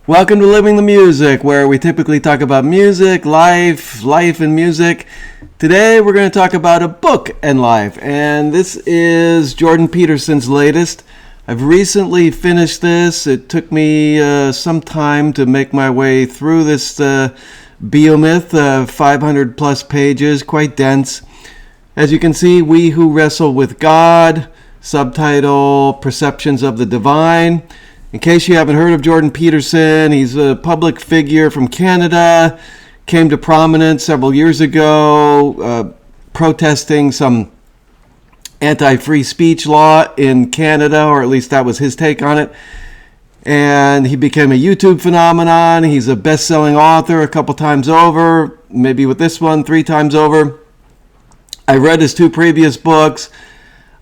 Welcome to Living the Music, where we typically talk about music, life and music. Today we're going to talk about a book and life, and this is Jordan Peterson's latest. I've recently finished this. It took me some time to make my way through this behemoth, 500 plus pages, quite dense. As you can see, We Who Wrestle with God, subtitle, Perceptions of the Divine. In case you haven't heard of Jordan Peterson, he's a public figure from Canada, came to prominence several years ago, protesting some anti-free speech law in Canada, or at least that was his take on it. And he became a YouTube phenomenon. He's a best-selling author a couple times over, maybe with this one 3 times over. I read his 2 previous books.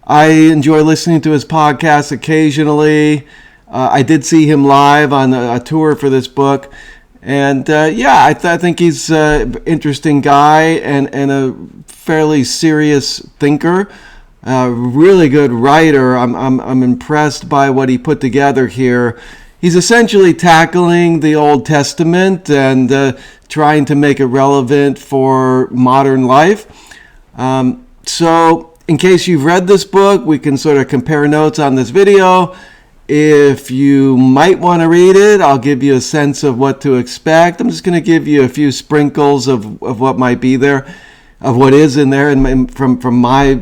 I enjoy listening to his podcast occasionally. I did see him live on a tour for this book. And I think he's an interesting guy and a fairly serious thinker. Really good writer. I'm impressed by what he put together here. He's essentially tackling the Old Testament and trying to make it relevant for modern life. So in case you've read this book, we can sort of compare notes on this video. If you might want to read it, I'll give you a sense of what to expect. I'm just going to give you a few sprinkles of what might be there, of what is in there, and from my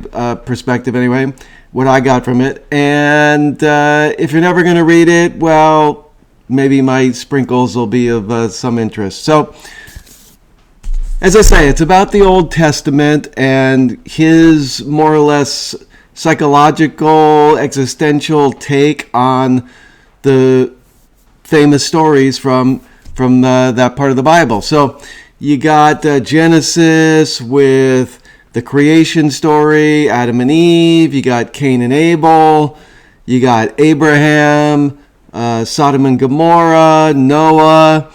perspective anyway, what I got from it. And if you're never going to read it, well, maybe my sprinkles will be of some interest. So, as I say, it's about the Old Testament and his more or less psychological, existential take on the famous stories from that part of the Bible. So you got Genesis with the creation story, Adam and Eve. You got Cain and Abel. You got Abraham, Sodom and Gomorrah, Noah,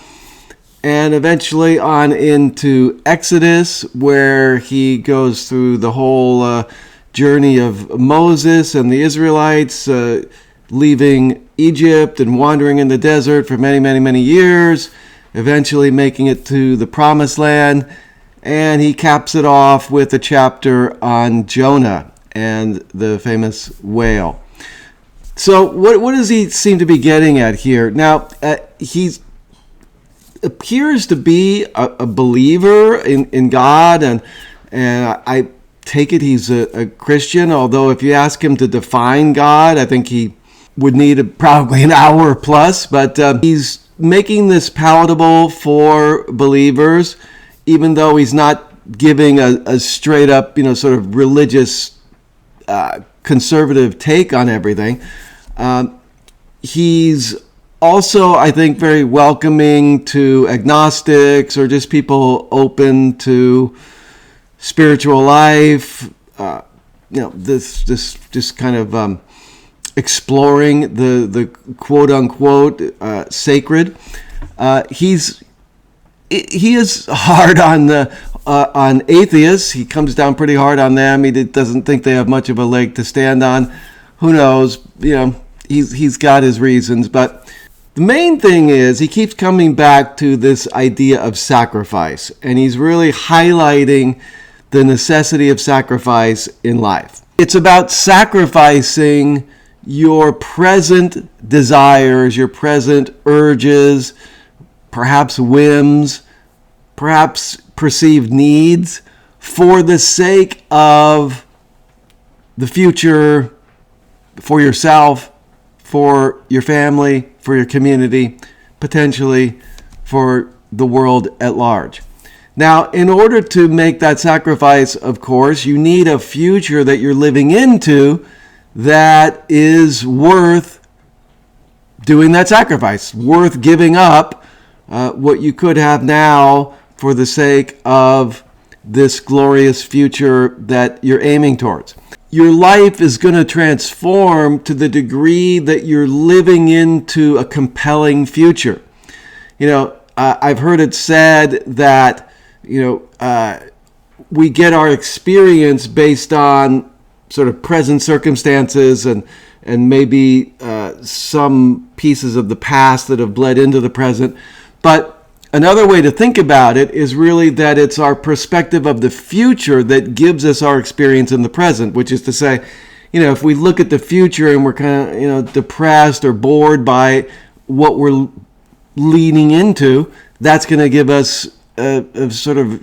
and eventually on into Exodus, where he goes through the whole journey of Moses and the Israelites leaving Egypt and wandering in the desert for many, many, many years, eventually making it to the Promised Land. And he caps it off with a chapter on Jonah and the famous whale. So what does he seem to be getting at here? Now, he appears to be a believer in God, and I take it he's a Christian, although if you ask him to define God, I think he would need probably an hour plus, but he's making this palatable for believers, even though he's not giving a straight up, sort of religious, conservative take on everything. He's also, I think, very welcoming to agnostics or just people open to spiritual life, this just kind of exploring the quote unquote sacred. He is hard on atheists. He comes down pretty hard on them. He doesn't think they have much of a leg to stand on. Who knows? He's got his reasons, but the main thing is he keeps coming back to this idea of sacrifice, and he's really highlighting the necessity of sacrifice in life. It's about sacrificing your present desires, your present urges, perhaps whims, perhaps perceived needs, for the sake of the future, for yourself, for your family, for your community, potentially for the world at large. Now, in order to make that sacrifice, of course, you need a future that you're living into that is worth doing that sacrifice, worth giving up what you could have now for the sake of this glorious future that you're aiming towards. Your life is going to transform to the degree that you're living into a compelling future. I've heard it said that we get our experience based on sort of present circumstances and maybe some pieces of the past that have bled into the present. But another way to think about it is really that it's our perspective of the future that gives us our experience in the present, which is to say, if we look at the future and we're kind of, depressed or bored by what we're leaning into, that's going to give us a sort of,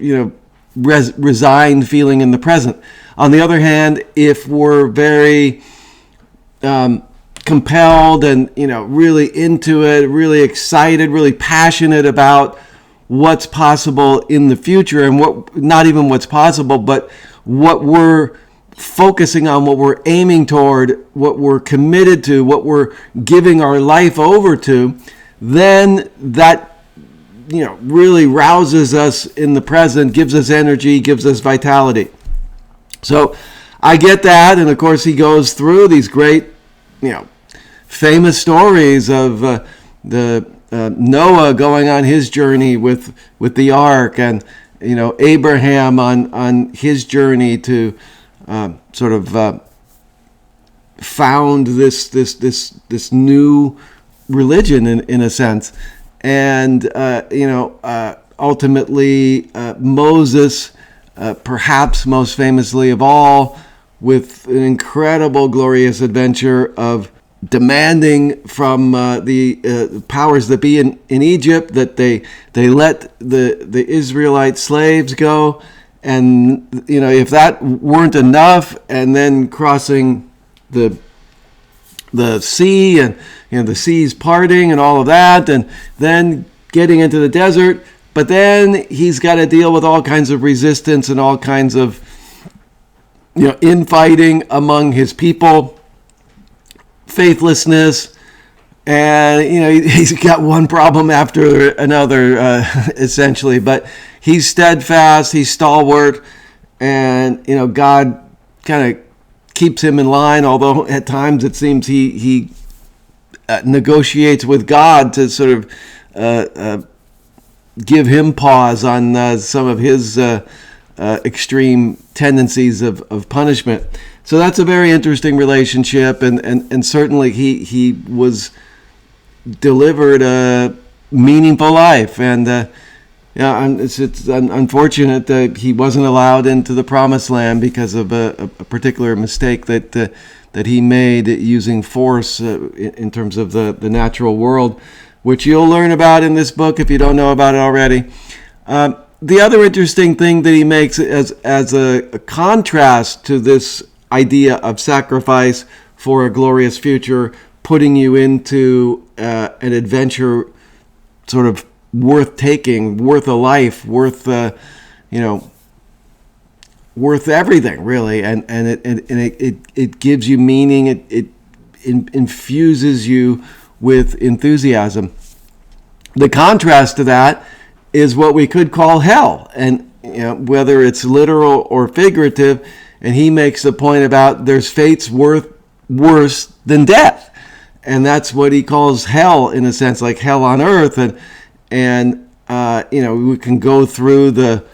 resigned feeling in the present. On the other hand, if we're very compelled and, really into it, really excited, really passionate about what's possible in the future, and not even what's possible, but what we're focusing on, what we're aiming toward, what we're committed to, what we're giving our life over to, then that really rouses us in the present, gives us energy, gives us vitality. So I get that, and of course he goes through these great, famous stories of Noah going on his journey with the ark, and Abraham on his journey to sort of found this new religion in a sense, and ultimately Moses, perhaps most famously of all, with an incredible, glorious adventure of demanding from the powers that be in Egypt that they let the Israelite slaves go. And, if that weren't enough, and then crossing the sea, and, the seas parting and all of that, and then getting into the desert. But then he's got to deal with all kinds of resistance and all kinds of, infighting among his people, faithlessness, and, he's got one problem after another, essentially. But he's steadfast, he's stalwart, and, God kind of keeps him in line, although at times it seems he negotiates with God to sort of give him pause on some of his extreme tendencies of punishment. So that's a very interesting relationship, and certainly he was delivered a meaningful life, and it's unfortunate that he wasn't allowed into the promised land because of a particular mistake that he made using force in terms of the natural world, which you'll learn about in this book if you don't know about it already. The other interesting thing that he makes as a contrast to this idea of sacrifice for a glorious future, putting you into an adventure sort of worth taking, worth a life, worth worth everything, really, and it gives you meaning. It infuses you with enthusiasm. The contrast to that is what we could call hell, and whether it's literal or figurative. And he makes the point about there's fates worse than death, and that's what he calls hell, in a sense, like hell on earth. And we can go through the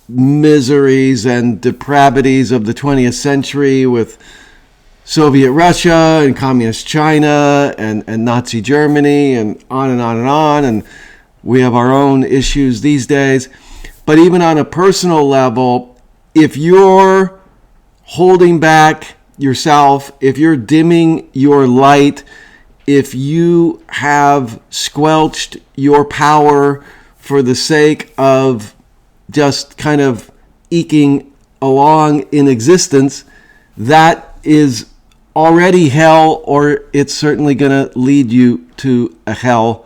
miseries and depravities of the 20th century with Soviet Russia and Communist China and Nazi Germany and on and on and on. And we have our own issues these days. But even on a personal level, if you're holding back yourself, if you're dimming your light, if you have squelched your power for the sake of just kind of eking along in existence, that is already hell, or it's certainly going to lead you to a hell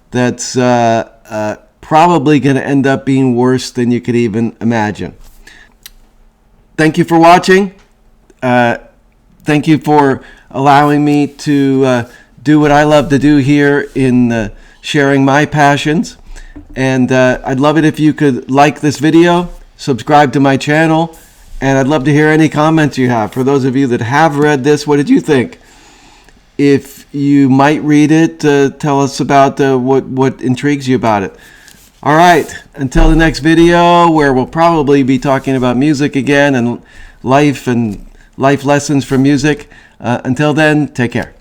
that's probably going to end up being worse than you could even imagine. Thank you for watching. Thank you for allowing me to do what I love to do here in sharing my passions. And I'd love it if you could like this video, subscribe to my channel, and I'd love to hear any comments you have. For those of you that have read this, what did you think? If you might read it, tell us about what intrigues you about it. All right, until the next video, where we'll probably be talking about music again and life lessons from music. Until then, take care.